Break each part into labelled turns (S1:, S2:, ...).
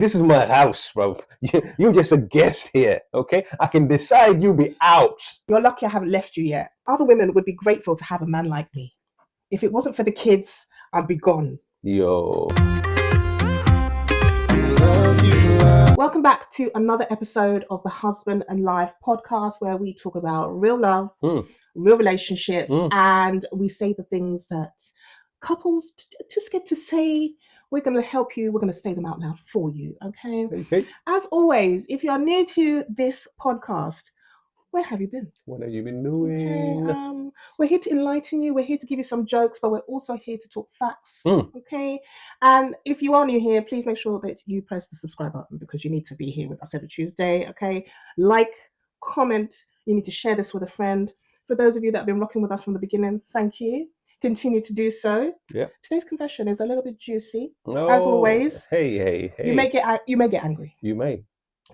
S1: This is my house, bro. You're just a guest here, okay? I can decide you be out.
S2: You're lucky I haven't left you yet. Other women would be grateful to have a man like me. If it wasn't for the kids, I'd be gone.
S1: Yo.
S2: Welcome back to another episode of the Husband and Life podcast, where we talk about real love, real relationships, and we say the things that couples too scared to say. We're going to help you. We're going to say them out loud for you, okay? As always, if you are new to this podcast, where have you been?
S1: What have you been doing?
S2: Okay, we're here to enlighten you. We're here to give you some jokes, but we're also here to talk facts, okay? And if you are new here, please make sure that you press the subscribe button, because you need to be here with us every Tuesday, okay? Like, comment. You need to share this with a friend. For those of you that have been rocking with us from the beginning, thank you. Continue to do so.
S1: Yeah.
S2: Today's confession is a little bit juicy, as always.
S1: Hey.
S2: You may get angry.
S1: You may.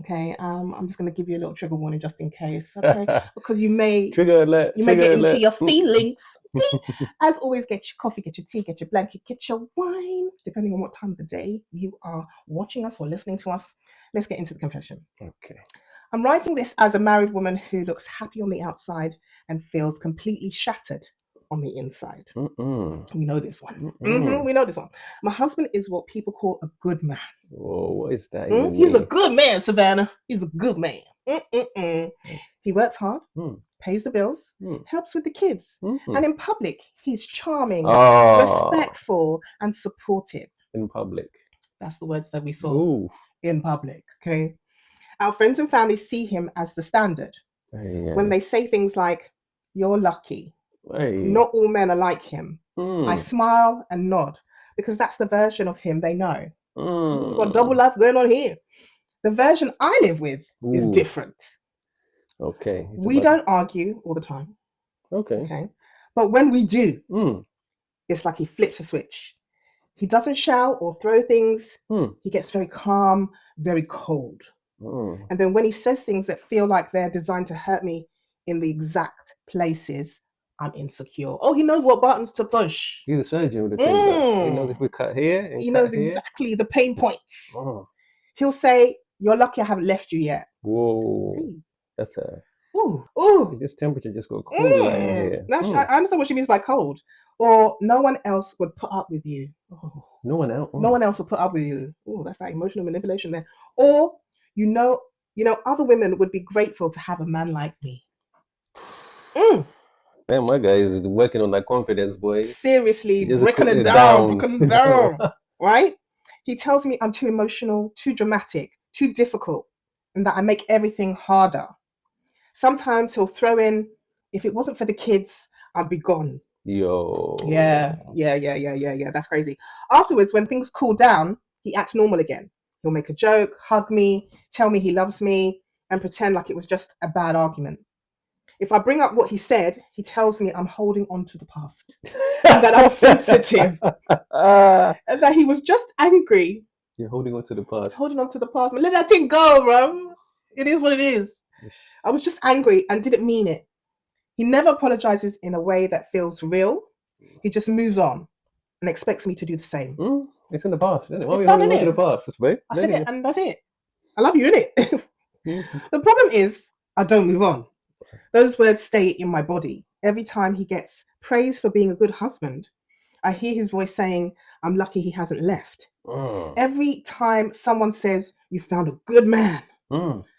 S2: Okay. I'm just going to give you a little trigger warning just in case. Okay. Because you may
S1: trigger alert.
S2: You may get into your feelings. As always, get your coffee, get your tea, get your blanket, get your wine, depending on what time of the day you are watching us or listening to us. Let's get into the confession.
S1: Okay.
S2: I'm writing this as a married woman who looks happy on the outside and feels completely shattered on the inside. We know this one. We know this one. My husband is what people call a good man.
S1: Whoa, what is that?
S2: He's a good man, Savannah. He's a good man. He works hard, pays the bills, helps with the kids, and in public, he's charming, respectful, and supportive.
S1: In public.
S2: That's the words that we saw. In public, okay? Our friends and family see him as the standard. When they say things like, "You're lucky. Not all men are like him." I smile and nod, because that's the version of him they know. We've got double life going on here. The version I live with is different.
S1: Okay.
S2: We don't argue all the time.
S1: Okay.
S2: But when we do, it's like he flips a switch. He doesn't shout or throw things. He gets very calm, very cold. And then when he says things that feel like they're designed to hurt me in the exact places, I'm insecure. Oh, he knows what buttons to push.
S1: He's a surgeon with the thing. He knows if we cut here.
S2: He knows exactly the pain points. He'll say, "You're lucky I haven't left you yet."
S1: Whoa.
S2: Hey.
S1: That's a...
S2: Ooh.
S1: This temperature just got cold right here.
S2: I understand what she means by cold. Or no one else would put up with you.
S1: No one else?
S2: No one else would put up with you. Oh, that's that emotional manipulation there. Or, you know, other women would be grateful to have a man like me.
S1: Man, my guy is working on that confidence, boy.
S2: Seriously, breaking it down, right? He tells me I'm too emotional, too dramatic, too difficult, and that I make everything harder. Sometimes he'll throw in, "If it wasn't for the kids, I'd be gone."
S1: Yo.
S2: Yeah. That's crazy. Afterwards, when things cool down, he acts normal again. He'll make a joke, hug me, tell me he loves me, and pretend like it was just a bad argument. If I bring up what he said, he tells me I'm holding on to the past, and that I'm sensitive, and that he was just angry.
S1: You're holding on to the past.
S2: Holding on to the past. Let that thing go, bro. It is what it is. I was just angry and didn't mean it. He never apologizes in a way that feels real. He just moves on and expects me to do the same.
S1: It's in the past, isn't it? Why are we
S2: done,
S1: holding on to the past, babe?
S2: I said it and that's it. I love you, innit? The problem is, I don't move on. Those words stay in my body. Every time he gets praised for being a good husband, I hear his voice saying, "I'm lucky he hasn't left." Every time someone says, "You found a good man,"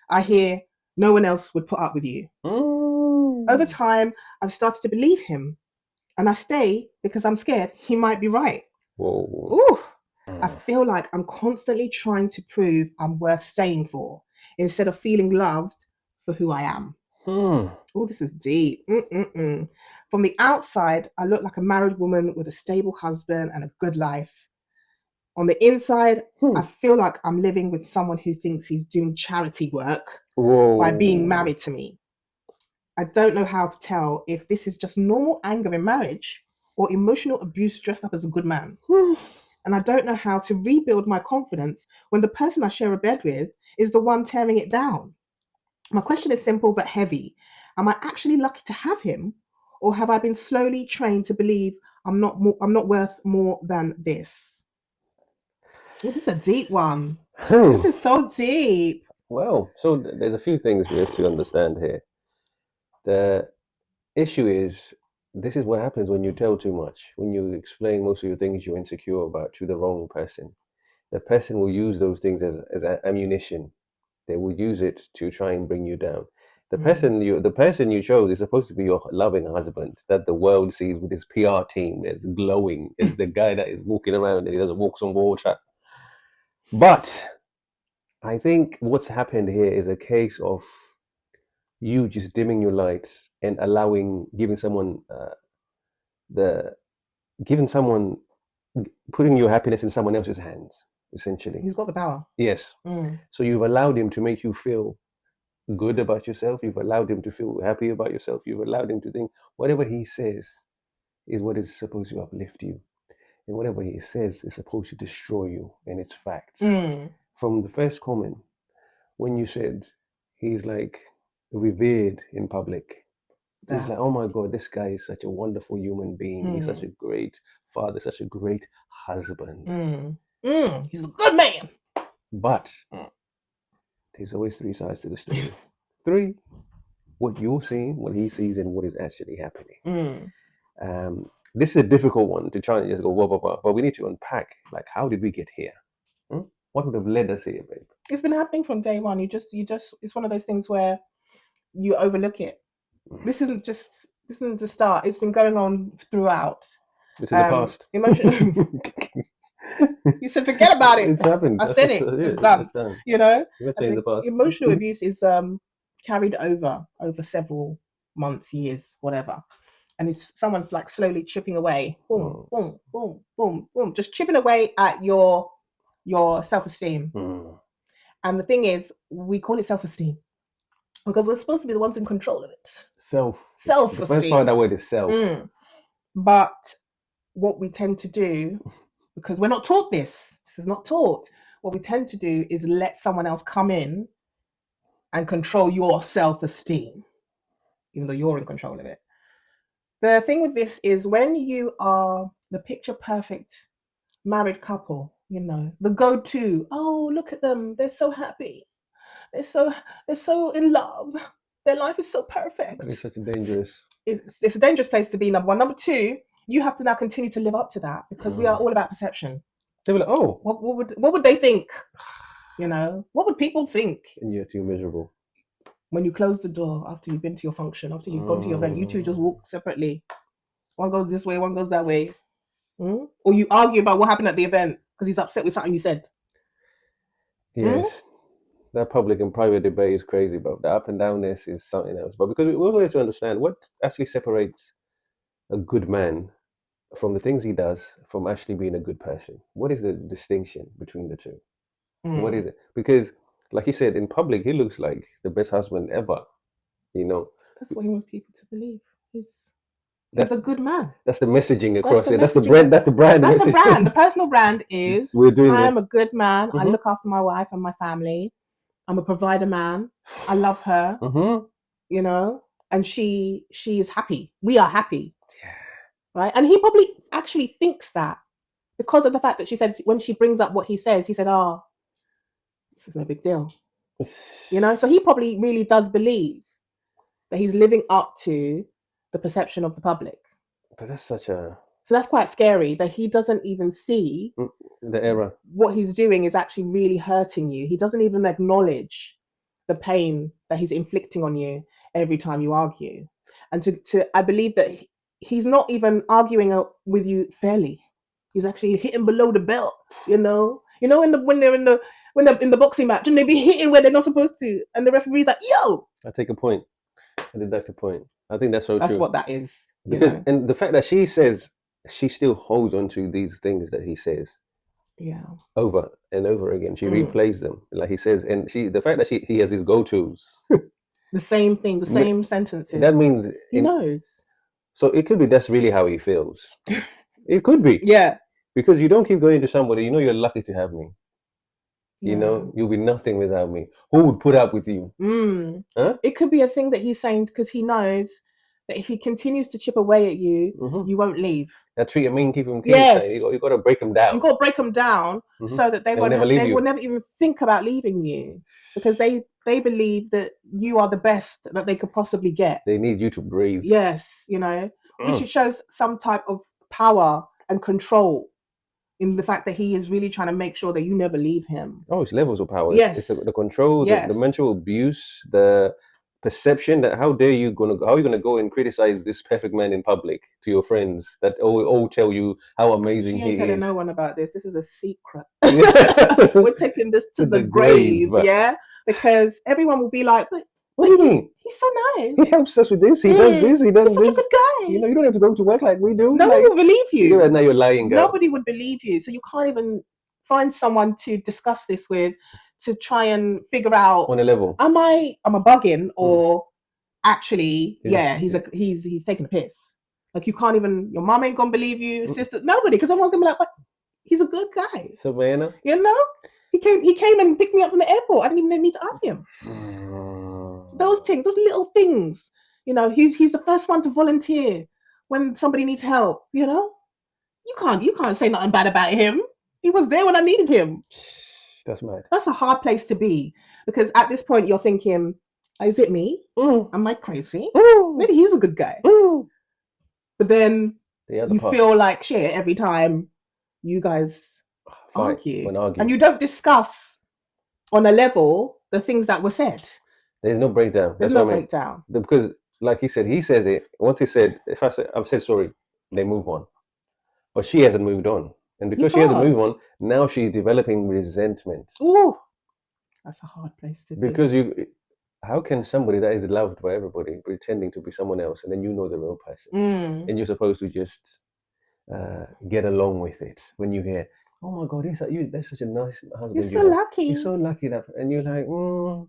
S2: I hear, "No one else would put up with you." Over time, I've started to believe him, and I stay because I'm scared he might be right.
S1: Whoa.
S2: I feel like I'm constantly trying to prove I'm worth staying for, instead of feeling loved for who I am. This is deep. From the outside, I look like a married woman with a stable husband and a good life. On the inside, I feel like I'm living with someone who thinks he's doing charity work by being married to me. I don't know how to tell if this is just normal anger in marriage or emotional abuse dressed up as a good man. And I don't know how to rebuild my confidence when the person I share a bed with is the one tearing it down. My question is simple but heavy. Am I actually lucky to have him, or have I been slowly trained to believe I'm not worth more than this? This is a deep one. This is so deep.
S1: Well, so there's a few things we have to understand here. The issue is, this is what happens when you tell too much, when you explain most of your things you're insecure about to the wrong person. The person will use those things as ammunition. They will use it to try and bring you down. The person you chose is supposed to be your loving husband that the world sees with his PR team that's glowing, is the guy that is walking around and he doesn't walk on water. But I think what's happened here is a case of you just dimming your lights and giving someone the giving someone putting your happiness in someone else's hands, essentially.
S2: He's got the power.
S1: Yes. So you've allowed him to make you feel good about yourself. You've allowed him to feel happy about yourself. You've allowed him to think whatever he says is what is supposed to uplift you. And whatever he says is supposed to destroy you. And it's facts. From the first comment, when you said he's like revered in public, it's like, oh my God, this guy is such a wonderful human being. He's such a great father, such a great husband.
S2: He's a good man.
S1: But there's always three sides to the story. Three, what you're seeing, what he sees, and what is actually happening. This is a difficult one to try and just go blah blah blah, but we need to unpack, like, how did we get here? What would have led us here, babe?
S2: It's been happening from day one. You just it's one of those things where you overlook it. This isn't just the start. It's been going on throughout.
S1: This is the past.
S2: You said forget about it.
S1: It's happened.
S2: I said it. It's done.
S1: It's done.
S2: You know,
S1: the past.
S2: Emotional abuse is carried over several months, years, whatever. And if someone's like slowly chipping away, boom, boom, boom, boom, boom, just chipping away at your self-esteem. And the thing is, we call it self-esteem because we're supposed to be the ones in control of it. Self-esteem.
S1: The first part of that word is self.
S2: But what we tend to do, because we're not taught this is not taught, what we tend to do is let someone else come in and control your self-esteem, even though you're in control of it. The thing with this is when you are the picture perfect married couple, you know, the go-to, oh, look at them, they're so happy, they're so in love, their life is so perfect.
S1: That is such a dangerous.
S2: It's a dangerous place to be, number one. Number two, you have to now continue to live up to that because we are all about perception.
S1: They were like, oh,
S2: what would they think? You know, what would people think?
S1: And you're too miserable.
S2: When you close the door after you've been to your function, after you've gone to your event, you two just walk separately. One goes this way, one goes that way. Or you argue about what happened at the event because he's upset with something you said.
S1: Yes. That public and private debate is crazy, but the up and downness is something else. But because we also have to understand what actually separates a good man from the things he does from actually being a good person. What is the distinction between the two? What is it? Because, like you said, in public, he looks like the best husband ever. You know,
S2: that's what he wants people to believe. He's a good man.
S1: That's the messaging across it. That's the brand. That's the brand.
S2: That's the brand. The personal brand is I am a good man.
S1: Mm-hmm.
S2: I look after my wife and my family. I'm a provider man. I love her. You know, and she is happy. We are happy.
S1: Yeah.
S2: Right. And he probably actually thinks that because of the fact that she said when she brings up what he says, he said, "Oh, this is no big deal." You know, so he probably really does believe that he's living up to the perception of the public.
S1: But that's
S2: so that's quite scary that he doesn't even see
S1: the error.
S2: What he's doing is actually really hurting you. He doesn't even acknowledge the pain that he's inflicting on you every time you argue. And I believe that he's not even arguing with you fairly. He's actually hitting below the belt, you know. You know, when they're in the boxing match and they be hitting where they're not supposed to, and the referee's like, "Yo!"
S1: I take a point. I deduct a point. I think that's so
S2: true.
S1: That's
S2: what that is.
S1: Because and the fact that she says she still holds on to these things that he says.
S2: Yeah.
S1: Over and over again. She replays them. Like he says, and the fact that he has his go-tos.
S2: The same thing, the same sentences.
S1: That means
S2: he knows.
S1: So it could be that's really how he feels. It could be.
S2: Yeah.
S1: Because you don't keep going to somebody, you know you're lucky to have me. Yeah. You know, you'll be nothing without me. Who would put up with you?
S2: Huh? It could be a thing that he's saying because he knows that if he continues to chip away at you,
S1: Mhm.
S2: you won't leave.
S1: That treat him mean, keep him
S2: Yes.
S1: You got to break him down.
S2: You got to break them down so that they
S1: will
S2: never even think about leaving you, because they believe that you are the best that they could possibly get.
S1: They need you to breathe.
S2: Yes, you know, which shows some type of power and control in the fact that he is really trying to make sure that you never leave him.
S1: Oh, it's levels of power.
S2: Yes.
S1: It's the control,
S2: Yes.
S1: the mental abuse, the perception that how are you gonna go and criticize this perfect man in public to your friends that all tell you how amazing he is.
S2: She ain't telling no one about this. This is a secret. We're taking this to the grave, yeah? Because everyone will be like, but
S1: what do you mean?
S2: He's so nice.
S1: He helps us with this. He does this. He does
S2: He's
S1: this.
S2: Such a good guy.
S1: You know, you don't have to go to work like we do.
S2: Nobody will believe you.
S1: Now you're lying, girl.
S2: Nobody would believe you. So you can't even find someone to discuss this with, to try and figure out
S1: on a level.
S2: Am I bugging, or actually, he's taking a piss. Like, you can't even, your mom ain't gonna believe you, sister, nobody, because everyone's gonna be like, what? He's a good guy.
S1: Savannah.
S2: You know? He came and picked me up from the airport. I didn't even need to ask him. Those things, those little things. You know, he's the first one to volunteer when somebody needs help, you know? You can't say nothing bad about him. He was there when I needed him.
S1: That's mad.
S2: That's a hard place to be, because at this point you're thinking, is it me? Am I crazy? Maybe he's a good guy. But then you feel like shit every time you guys argue. And you don't discuss on a level the things that were said.
S1: There's no breakdown.
S2: There's no breakdown.
S1: Because, like he says it. Once he said, I've said sorry, they move on. But she hasn't moved on. And because she hasn't moved on, now she's developing resentment.
S2: Ooh, that's a hard place to be.
S1: Because how can somebody that is loved by everybody pretending to be someone else, and then you know the real person, and you're supposed to just get along with it when you hear, oh my God, that's such a nice husband.
S2: You're so lucky.
S1: You're so lucky that, and you're like,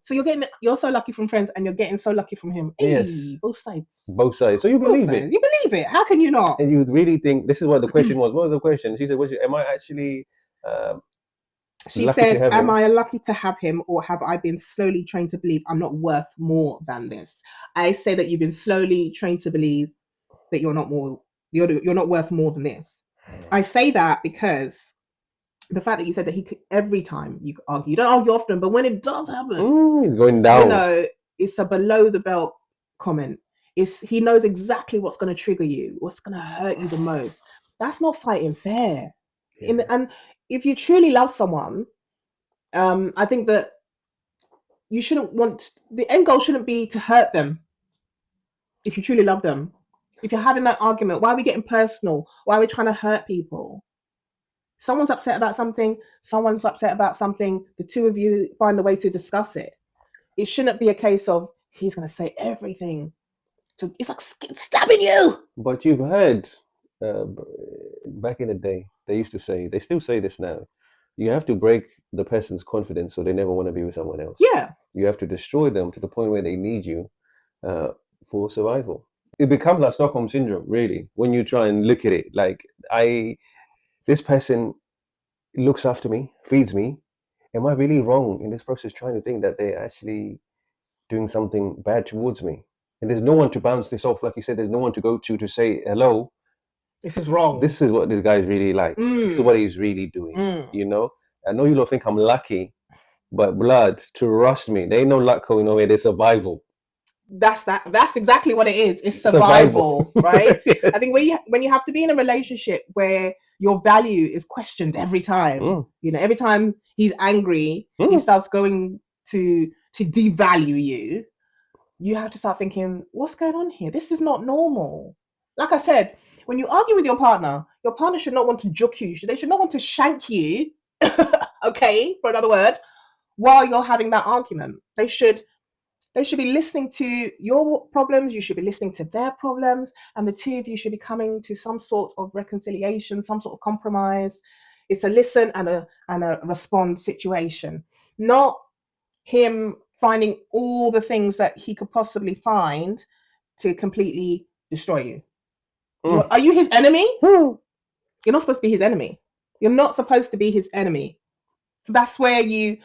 S2: So you're so lucky from friends, and you're getting so lucky from him.
S1: Yes,
S2: both sides.
S1: Both sides. So you believe it.
S2: You believe it. How can you not?
S1: And you really think this is what the question was. What was the question? She said, am I actually?
S2: She said, am I lucky to have him, or have I been slowly trained to believe I'm not worth more than this? I say that you've been slowly trained to believe that you're not worth more than this. I say that because the fact that you said that he could, every time you argue, you don't argue often, but when it does happen,
S1: he's going down.
S2: You know, it's a below the belt comment. He knows exactly what's going to trigger you, what's going to hurt you the most. That's not fighting fair. Yeah. And if you truly love someone, I think that you shouldn't the end goal shouldn't be to hurt them. If you truly love them, if you're having that argument, why are we getting personal? Why are we trying to hurt people? Someone's upset about something, someone's upset about something, the two of you find a way to discuss it. It shouldn't be a case of he's going to say everything. So it's like stabbing you.
S1: But you've heard back in the day, they still say this now. You have to break the person's confidence so they never want to be with someone else.
S2: Yeah.
S1: You have to destroy them to the point where they need you for survival. It becomes like Stockholm syndrome, really, when you try and look at it. Like, this person looks after me, feeds me. Am I really wrong in this process trying to think that they're actually doing something bad towards me? And there's no one to bounce this off. Like you said, there's no one to go to say, hello,
S2: this is wrong.
S1: This is what this guy's really like. This is what he's really doing. You know? I know you don't think I'm lucky, but blood, trust me, there ain't no luck going away. There's survival.
S2: That's exactly what it is. It's survival. Right? Yeah. I think when you have to be in a relationship where your value is questioned every time, you know, every time he's angry, he starts going to devalue you. You have to start thinking, what's going on here? This is not normal. Like I said, when you argue with your partner should not want to juke you. They should not want to shank you, okay, for another word, while you're having that argument. They should be listening to your problems. You should be listening to their problems. And the two of you should be coming to some sort of reconciliation, some sort of compromise. It's a listen and a respond situation. Not him finding all the things that he could possibly find to completely destroy you. Are you his enemy? You're not supposed to be his enemy. You're not supposed to be his enemy. So that's where you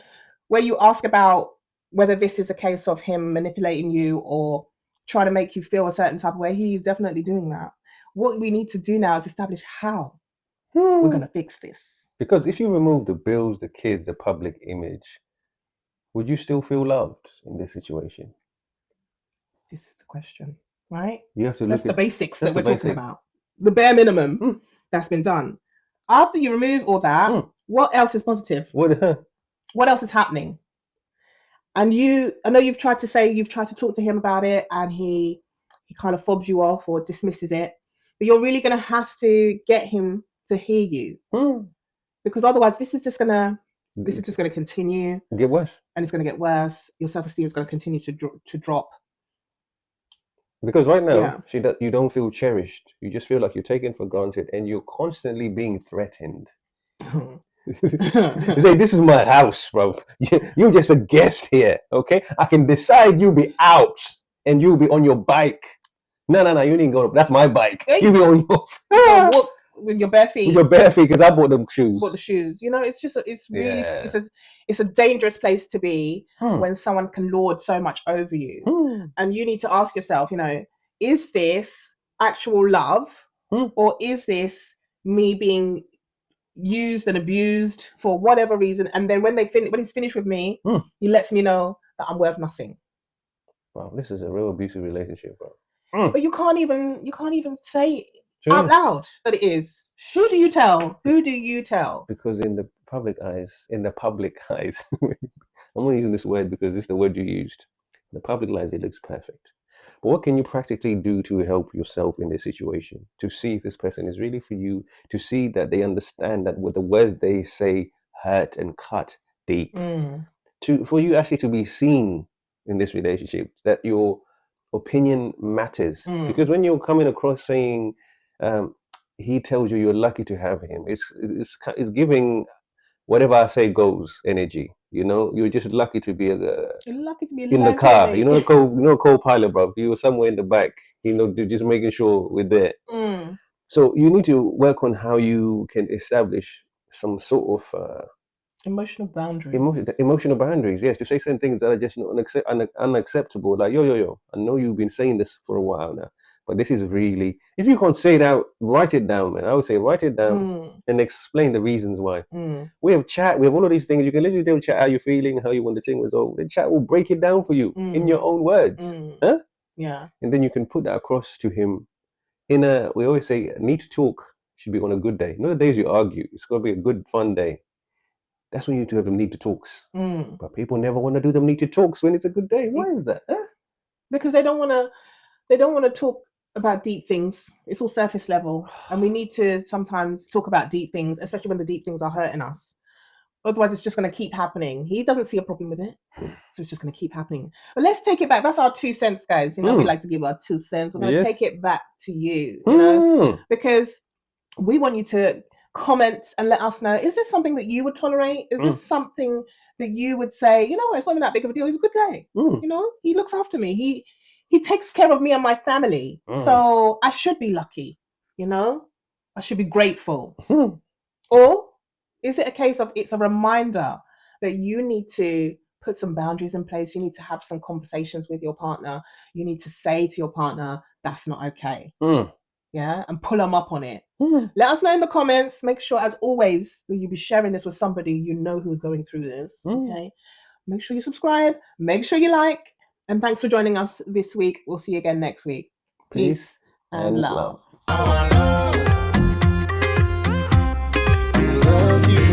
S2: ask about whether this is a case of him manipulating you or try to make you feel a certain type of way. He's definitely doing that. What we need to do now is establish how we're going to fix this.
S1: Because if you remove the bills, the kids, the public image, would you still feel loved in this situation?
S2: This is the question, right?
S1: You have to
S2: That's
S1: look
S2: the basics
S1: that's
S2: that we're
S1: the
S2: talking
S1: basic.
S2: about. The bare minimum that's been done. After you remove all that, what else is positive? What else is happening? And I know you've tried to talk to him about it, and he kind of fobs you off or dismisses it. But you're really going to have to get him to hear you, because otherwise, this is just going to continue,
S1: get worse,
S2: and it's going to get worse. Your self-esteem is going to continue to drop.
S1: Because right now, you don't feel cherished. You just feel like you're taken for granted, and you're constantly being threatened. You say, this is my house, bro. You're just a guest here, okay? I can decide you'll be out and you'll be on your bike. No, you didn't go. That's my bike. You'll be on your
S2: walk with your bare feet.
S1: With your bare feet, because I bought them shoes.
S2: Bought the shoes. You know, it's just it's a dangerous place to be when someone can lord so much over you, and you need to ask yourself, you know, is this actual love, or is this me being used and abused for whatever reason? And then when he's finished with me, he lets me know that I'm worth nothing.
S1: Wow, this is a real abusive relationship, bro.
S2: But you can't even say out loud that it is. Who do you tell?
S1: Because in the public eyes, I'm only using this word because it's the word you used. In the public eyes, it looks perfect. But what can you practically do to help yourself in this situation? To see if this person is really for you, to see that they understand that with the words they say hurt and cut deep. For you actually to be seen in this relationship, that your opinion matters. Because when you're coming across saying, he tells you you're lucky to have him, it's giving whatever I say goes energy. You know, you're just lucky to be in the car. Mate. You know, co-pilot, bro. You were somewhere in the back. You know, just making sure we're there. So you need to work on how you can establish some sort of
S2: emotional boundaries.
S1: Emotional boundaries, yes. To say certain things that are just unacceptable. Like, yo, I know you've been saying this for a while now, but this is really, if you can't say it out, write it down, man. I would say write it down and explain the reasons why. We have chat, we have all of these things. You can literally chat how you're feeling, how you want the thing was over. The chat will break it down for you in your own words. Huh?
S2: Yeah.
S1: And then you can put that across to him we always say, need to talk should be on a good day. Not the days you argue. It's got to be a good, fun day. That's when you do have them need to talks. But people never want to do them need to talks when it's a good day. Why is that? Huh?
S2: Because they don't want to talk about deep things. It's all surface level. And we need to sometimes talk about deep things, especially when the deep things are hurting us. Otherwise, it's just going to keep happening. He doesn't see a problem with it. So it's just going to keep happening. But let's take it back. That's our 2 cents, guys. You know, we like to give our 2 cents. We're going to take it back to you, you know, because we want you to comment and let us know, is this something that you would tolerate? Is this something that you would say, you know what, it's not even that big of a deal. He's a good guy. You know, he looks after me. He takes care of me and my family. So I should be lucky, you know? I should be grateful. Or is it a case of it's a reminder that you need to put some boundaries in place? You need to have some conversations with your partner. You need to say to your partner, that's not okay. Yeah, and pull them up on it. Let us know in the comments. Make sure, as always, that you be sharing this with somebody you know who's going through this. Okay. Make sure you subscribe. Make sure you like. And thanks for joining us this week. We'll see you again next week. Peace and love.
S1: Love you.